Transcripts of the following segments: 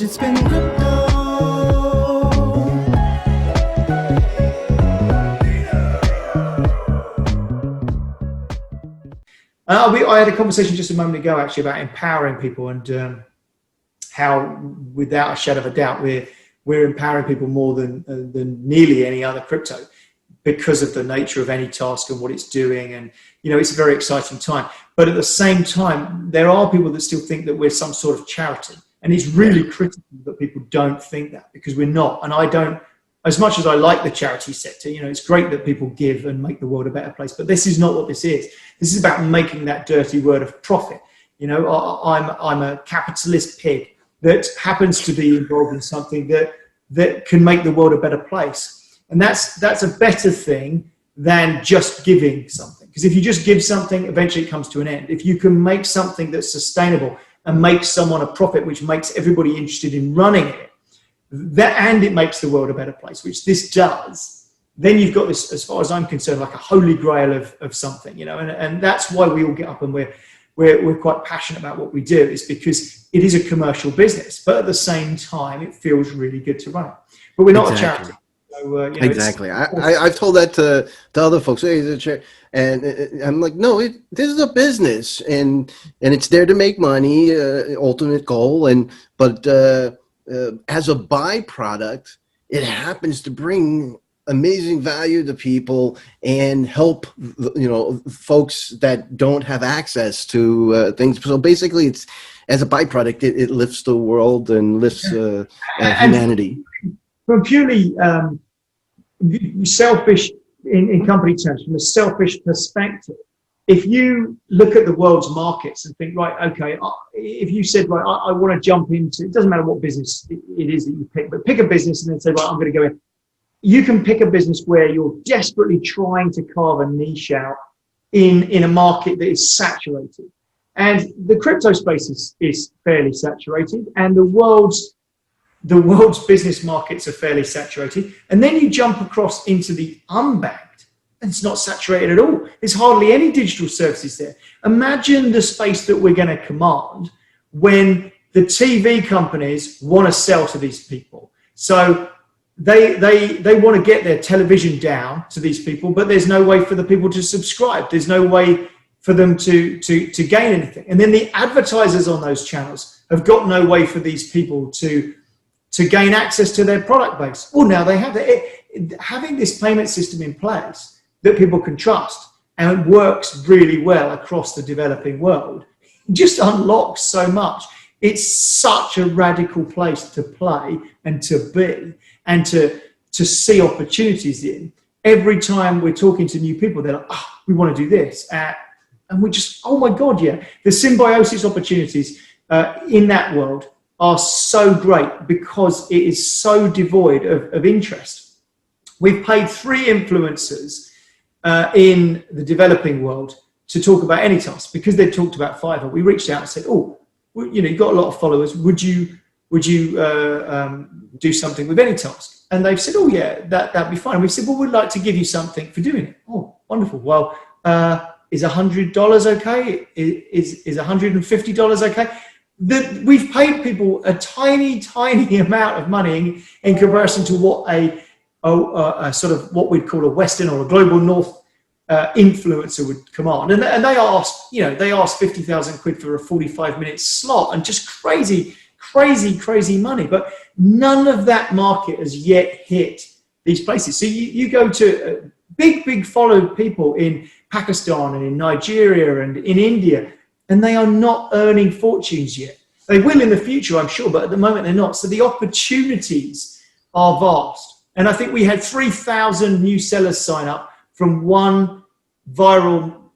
Digitspin Crypto. I had a conversation just a moment ago actually about empowering people and how, without a shadow of a doubt, we're empowering people more than nearly any other crypto because of the nature of any task and what it's doing. And it's a very exciting time. But at the same time, there are people that still think that we're some sort of charity, and it's really critical that people don't think that, because we're not. And I don't. As much as I like the charity sector, it's great that people give and make the world a better place, but this is not what this is. This is about making that dirty word of profit. I'm a capitalist pig that happens to be involved in something that can make the world a better place. And that's a better thing than just giving something. Because if you just give something, eventually it comes to an end. If you can make something that's sustainable and make someone a profit, which makes everybody interested in running it, and it makes the world a better place, which this does, then you've got this, as far as I'm concerned, like a holy grail of something, and that's why we all get up and we're quite passionate about what we do. Is because it is a commercial business, but at the same time, it feels really good to run it. But we're not a charity. So, exactly. I've told that to other folks. Hey, it's a charity. And I'm like, no, this is a business, and it's there to make money, ultimate goal, but as a byproduct, it happens to bring amazing value to people and help, folks that don't have access to things. So basically, it's as a byproduct, it lifts the world and lifts humanity. From purely selfish, in company terms, from a selfish perspective, if you look at the world's markets and think, right, okay, if you said, right, I want to jump into, it doesn't matter what business it is that you pick, but pick a business and then say, right, I'm going to go in. You can pick a business where you're desperately trying to carve a niche out in a market that is saturated. And the crypto space is fairly saturated, and the world's business markets are fairly saturated. And then you jump across into the unbanked, and it's not saturated at all. There's hardly any digital services there. Imagine the space that we're going to command when the TV companies want to sell to these people. So they want to get their television down to these people, but there's no way for the people to subscribe. There's no way for them to gain anything. And then the advertisers on those channels have got no way for these people to gain access to their product base. Well, now they have having this payment system in place that people can trust and works really well across the developing world just unlocks so much. It's such a radical place to play and to be and to see opportunities in. Every time we're talking to new people, they're like, oh, we want to do this. And we're just, oh my God, yeah. The symbiosis opportunities in that world are so great because it is so devoid of interest. We've paid 3 influencers in the developing world to talk about any task because they talked about Fiverr. We reached out and said, oh, well, you've got a lot of followers. Would you do something with any task? And they've said, oh yeah, that'd be fine. And we said, well, we'd like to give you something for doing it. Oh, wonderful. Well, is $100 okay? Is $150 okay? We've paid people a tiny amount of money in comparison to what a sort of what we'd call a Western or a global North influencer would command. And they asked 50,000 quid for a 45-minute slot, and just crazy money. But none of that market has yet hit these places. So you go to big followed people in Pakistan and in Nigeria and in India, and they are not earning fortunes yet. They will in the future, I'm sure, but at the moment they're not. So the opportunities are vast. And I think we had 3,000 new sellers sign up from one viral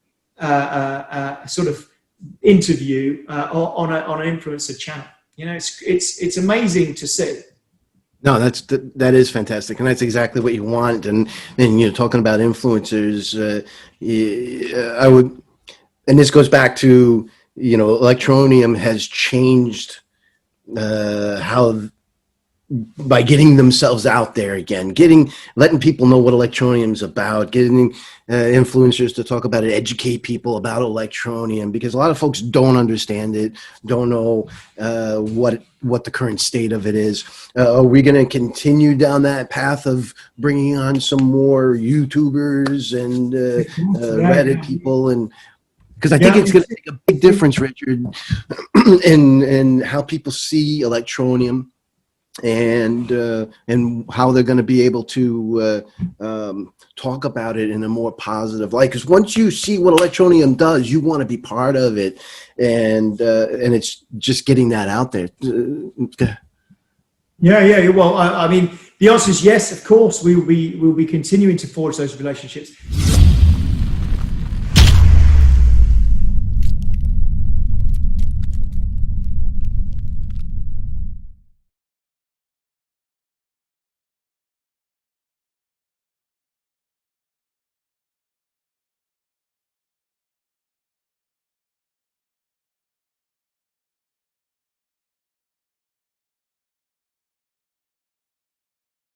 sort of interview on an influencer channel. It's amazing to see. No, that is fantastic, and that's exactly what you want. And talking about influencers, I would, and this goes back to Electroneum has changed how by getting themselves out there again, letting people know what Electroneum is about, getting influencers to talk about it, educate people about Electroneum, because a lot of folks don't understand it, don't know what the current state of it is. Are we going to continue down that path of bringing on some more YouTubers and Reddit people, and because I think it's going to make a big difference, Richard, in how people see Electroneum, and how they're going to be able to talk about it in a more positive light. Because once you see what Electroneum does, you want to be part of it, and it's just getting that out there. Yeah. Well, I mean, the answer is yes. Of course, we'll be continuing to forge those relationships.